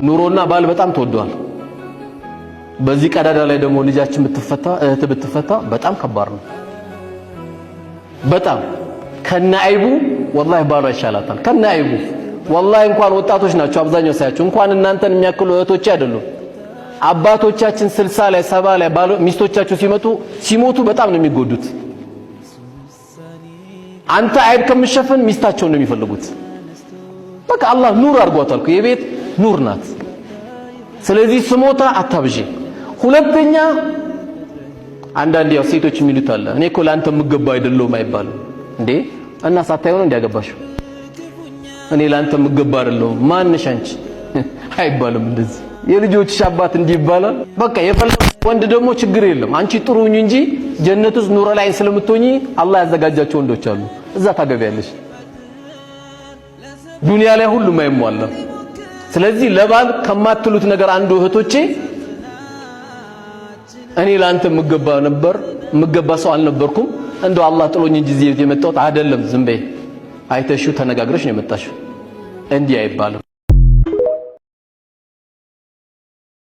ኑሮና ባል በጣም ተወዷል። በዚህ ቀዳዳ ላይ ደግሞ ልጃችን ብትፈታ እህት ብትፈታ በጣም ከባድ ነው። በጣም ከነአይቡ ወላሂ ባሏ ይሻላታል። ከነአይቡ ወላሂ እንኳን ወጣቶች ናቸው አብዛኛው ሳያቸው እንኳን እናንተን የሚያክሉ እህቶች አይደሉም። አባቶቻችን 60 ላይ 70 ላይ ሚስቶቻቸው ሲሞቱ በጣም ነው የሚጎዱት። አንተ አይብ ከምሸፈን ሚስታቸውን ነው የሚፈልጉት። በቃ አላህ ኑር አድርጓታል። የቤት ኑር ናት። ስለዚህ ስሞታ አታብዢ። ሁለተኛ አንዳንድ ያው ሴቶች የሚሉት አለ እኔ እኮ ላንተ ምገባ አይደለም አይባልም እንዴ እና ሳታየው ነው እንዲያገባሽው እኔ ላንተ ምገባ አይደለም ማንሽ አንቺ አይባልም። እንደዚህ የልጆችሽ አባት እንዲህ ይባላል። በቃ የፈለገ ወንድ ደግሞ ችግር የለም አንቺ ጥሩ ሁኚ እንጂ ጀነት ውስጥ ኑር ላይ ስለምትሆኚ አላህ ያዘጋጃቸው ወንዶች አሉ። እዛ ታገቢያለሽ። ዱንያ ላይ ሁሉም አይሟላም። ስለዚህ ለባል ከማትሉት ነገር አንዱ እህቶቼ እኔ ላንተ ምገባ ሰው አልነበርኩም እንደው አላህ ጥሎኝ እንጂ እዚህ የመጣሁት አይደለም። ዝም በይ አይተሽው ተነጋግረሽ ነው የመጣሽው። እንዲህ አይባልም።